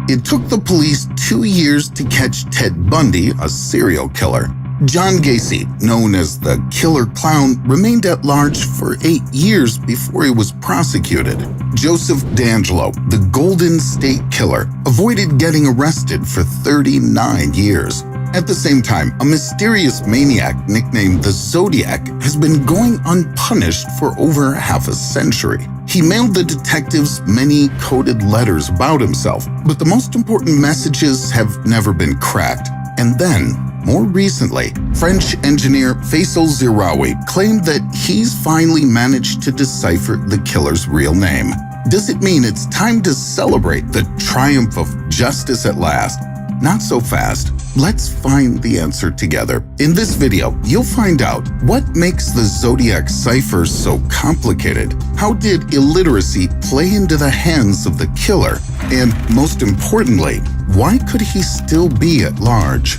It took the police 2 years to catch Ted Bundy, a serial killer. John Gacy, known as the Killer Clown, remained at large for 8 years before he was prosecuted. Joseph DeAngelo, the Golden State Killer, avoided getting arrested for 39 years. At the same time, a mysterious maniac nicknamed the Zodiac has been going unpunished for over half a century. He mailed the detectives many coded letters about himself, but the most important messages have never been cracked. And then, more recently, French engineer Fayçal Ziraoui claimed that he's finally managed to decipher the killer's real name. Does it mean it's time to celebrate the triumph of justice at last? Not so fast. Let's find the answer together. In this video, you'll find out what makes the Zodiac cipher so complicated, how did illiteracy play into the hands of the killer, and most importantly, why could he still be at large?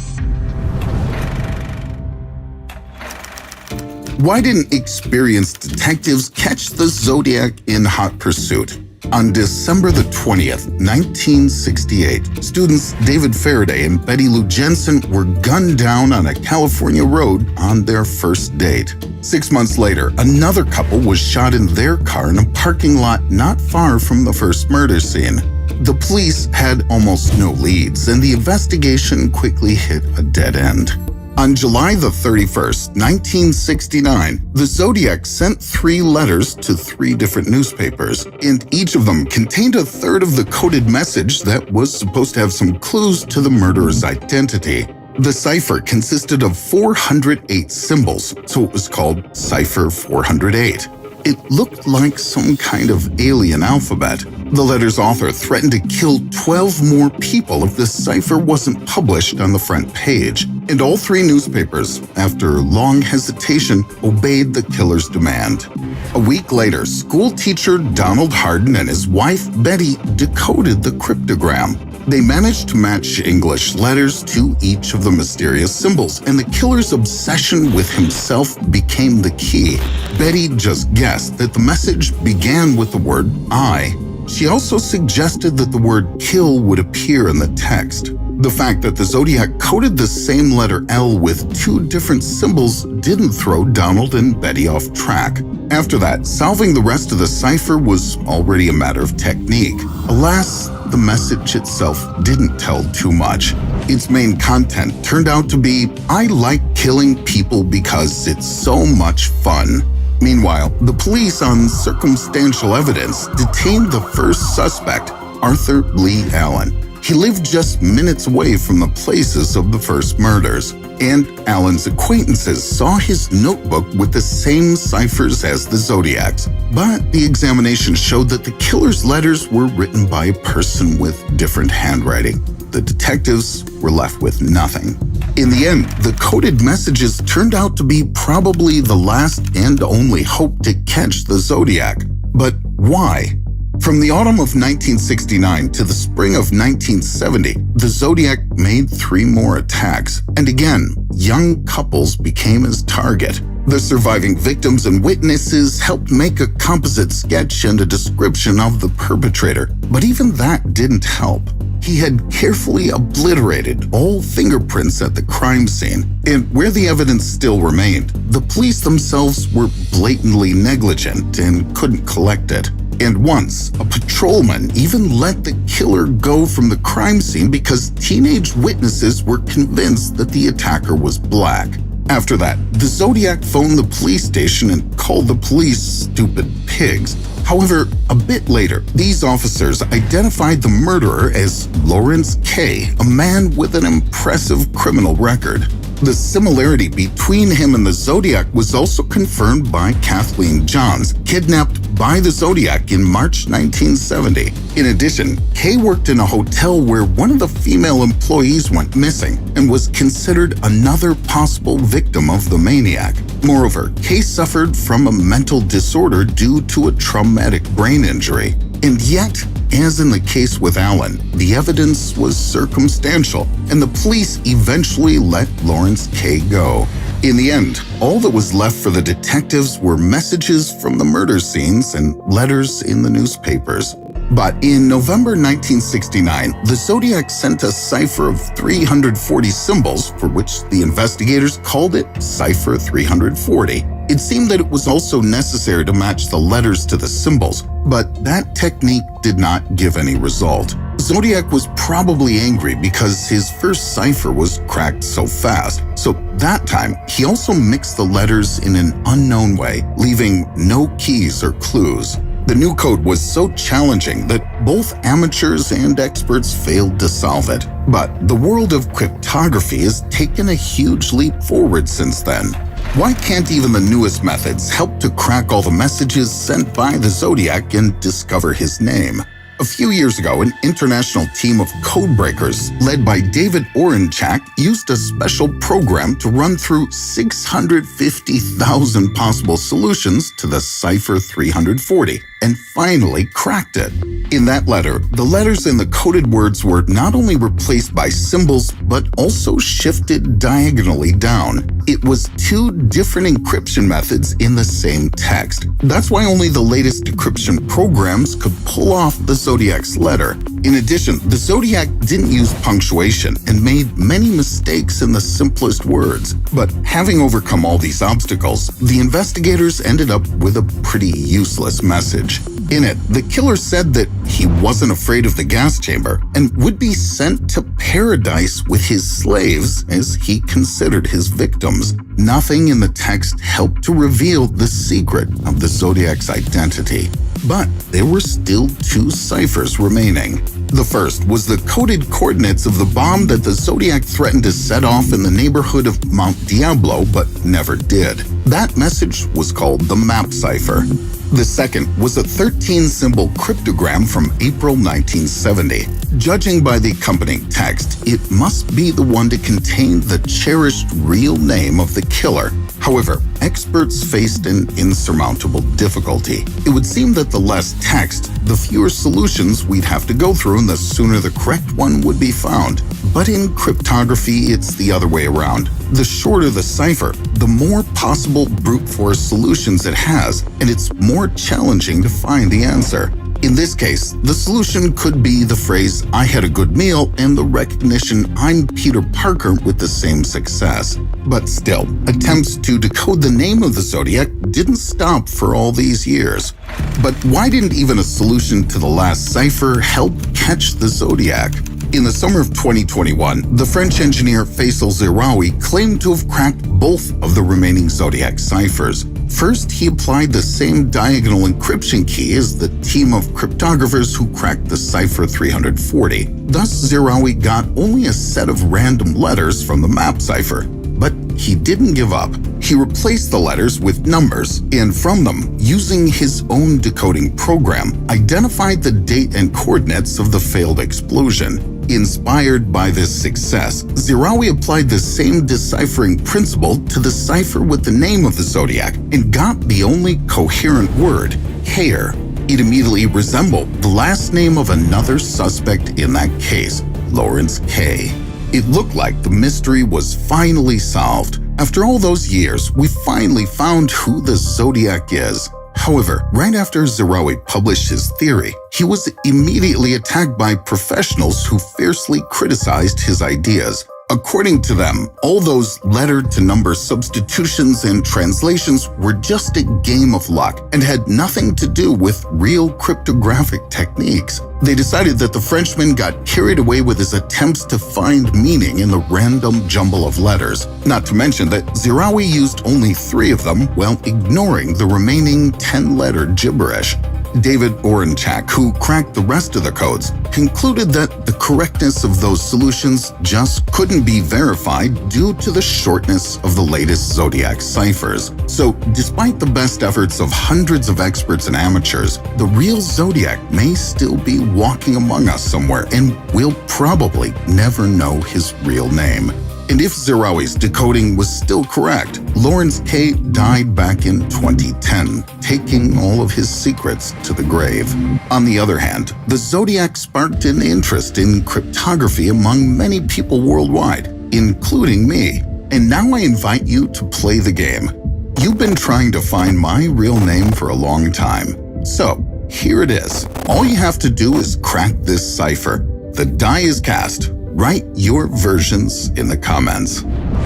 Why didn't experienced detectives catch the Zodiac in hot pursuit? On December the 20th, 1968, students David Faraday and Betty Lou Jensen were gunned down on a California road on their first date. 6 months later, another couple was shot in their car in a parking lot not far from the first murder scene. The police had almost no leads, and the investigation quickly hit a dead end. On July the 31st, 1969, the Zodiac sent 3 letters to 3 different newspapers, and each of them contained a third of the coded message that was supposed to have some clues to the murderer's identity. The cipher consisted of 408 symbols, so it was called Cipher 408. It looked like some kind of alien alphabet. The letter's author threatened to kill 12 more people if the cipher wasn't published on the front page. And all 3 newspapers, after long hesitation, obeyed the killer's demand. A week later, school teacher Donald Hardin and his wife Betty decoded the cryptogram. They managed to match English letters to each of the mysterious symbols, and the killer's obsession with himself became the key. Betty just guessed that the message began with the word I. She also suggested that the word kill would appear in the text. The fact that the Zodiac coded the same letter L with 2 different symbols didn't throw Donald and Betty off track. After that, solving the rest of the cipher was already a matter of technique. Alas, the message itself didn't tell too much. Its main content turned out to be, "I like killing people because it's so much fun." Meanwhile, the police, on circumstantial evidence, detained the first suspect, Arthur Lee Allen. He lived just minutes away from the places of the first murders, and Allen's acquaintances saw his notebook with the same ciphers as the Zodiac's. But the examination showed that the killer's letters were written by a person with different handwriting. The detectives were left with nothing. In the end, the coded messages turned out to be probably the last and only hope to catch the Zodiac. But why? From the autumn of 1969 to the spring of 1970, the Zodiac made 3 more attacks, and again, young couples became his target. The surviving victims and witnesses helped make a composite sketch and a description of the perpetrator, but even that didn't help. He had carefully obliterated all fingerprints at the crime scene, and where the evidence still remained, the police themselves were blatantly negligent and couldn't collect it. And once, a patrolman even let the killer go from the crime scene because teenage witnesses were convinced that the attacker was black. After that, the Zodiac phoned the police station and called the police stupid pigs. However, a bit later, these officers identified the murderer as Lawrence K., a man with an impressive criminal record. The similarity between him and the Zodiac was also confirmed by Kathleen Johns, kidnapped by the Zodiac in March 1970. In addition, Kay worked in a hotel where one of the female employees went missing and was considered another possible victim of the maniac. Moreover, Kay suffered from a mental disorder due to a traumatic brain injury. And yet, as in the case with Allen, the evidence was circumstantial, and the police eventually let Lawrence K. go. In the end, all that was left for the detectives were messages from the murder scenes and letters in the newspapers. But in November 1969, the Zodiac sent a cipher of 340 symbols, for which the investigators called it Cipher 340. It seemed that it was also necessary to match the letters to the symbols, but that technique did not give any result. Zodiac was probably angry because his first cipher was cracked so fast, so that time he also mixed the letters in an unknown way, leaving no keys or clues. The new code was so challenging that both amateurs and experts failed to solve it. But the world of cryptography has taken a huge leap forward since then. Why can't even the newest methods help to crack all the messages sent by the Zodiac and discover his name? A few years ago, an international team of codebreakers led by David Orenchak used a special program to run through 650,000 possible solutions to the Cipher 340 and finally cracked it. In that letter, the letters in the coded words were not only replaced by symbols, but also shifted diagonally down. It was two different encryption methods in the same text. That's why only the latest decryption programs could pull off the Zodiac's letter. In addition, the Zodiac didn't use punctuation and made many mistakes in the simplest words. But having overcome all these obstacles, the investigators ended up with a pretty useless message. In it, the killer said that he wasn't afraid of the gas chamber and would be sent to paradise with his slaves as he considered his victims. Nothing in the text helped to reveal the secret of the Zodiac's identity. But there were still two ciphers remaining. The first was the coded coordinates of the bomb that the Zodiac threatened to set off in the neighborhood of Mount Diablo but never did. That message was called the map cipher. The second was a 13-symbol cryptogram from April 1970. Judging by the accompanying text, it must be the one to contain the cherished real name of the killer. However, experts faced an insurmountable difficulty. It would seem that the less text, the fewer solutions we'd have to go through and the sooner the correct one would be found. But in cryptography, it's the other way around. The shorter the cipher, the more possible brute force solutions it has, and it's more challenging to find the answer. In this case, the solution could be the phrase, "I had a good meal," and the recognition, "I'm Peter Parker," with the same success. But still, attempts to decode the name of the Zodiac didn't stop for all these years. But why didn't even a solution to the last cipher help catch the Zodiac? In the summer of 2021, the French engineer Fayçal Ziraoui claimed to have cracked both of the remaining Zodiac ciphers. First, he applied the same diagonal encryption key as the team of cryptographers who cracked the Cipher 340. Thus, Ziraoui got only a set of random letters from the map cipher. But he didn't give up. He replaced the letters with numbers, and from them, using his own decoding program, identified the date and coordinates of the failed explosion. Inspired by this success, Ziraoui applied the same deciphering principle to the cipher with the name of the Zodiac and got the only coherent word, Kayer. It immediately resembled the last name of another suspect in that case, Lawrence K. It looked like the mystery was finally solved. After all those years, we finally found who the Zodiac is. However, right after Ziraoui published his theory, he was immediately attacked by professionals who fiercely criticized his ideas. According to them, all those letter-to-number substitutions and translations were just a game of luck and had nothing to do with real cryptographic techniques. They decided that the Frenchman got carried away with his attempts to find meaning in the random jumble of letters, not to mention that Ziraoui used only 3 of them while ignoring the remaining 10-letter gibberish. David Orenchak, who cracked the rest of the codes, concluded that the correctness of those solutions just couldn't be verified due to the shortness of the latest Zodiac ciphers. So, despite the best efforts of hundreds of experts and amateurs, the real Zodiac may still be walking among us somewhere, and we'll probably never know his real name. And if Ziraoui's decoding was still correct, Lawrence K. died back in 2010, taking all of his secrets to the grave. On the other hand, the Zodiac sparked an interest in cryptography among many people worldwide, including me. And now I invite you to play the game. You've been trying to find my real name for a long time. So, Here it is. All you have to do is crack this cipher. The die is cast. Write your versions in the comments.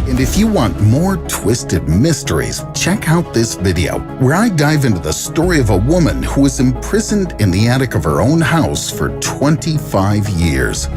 And if you want more twisted mysteries, check out this video where I dive into the story of a woman who was imprisoned in the attic of her own house for 25 years.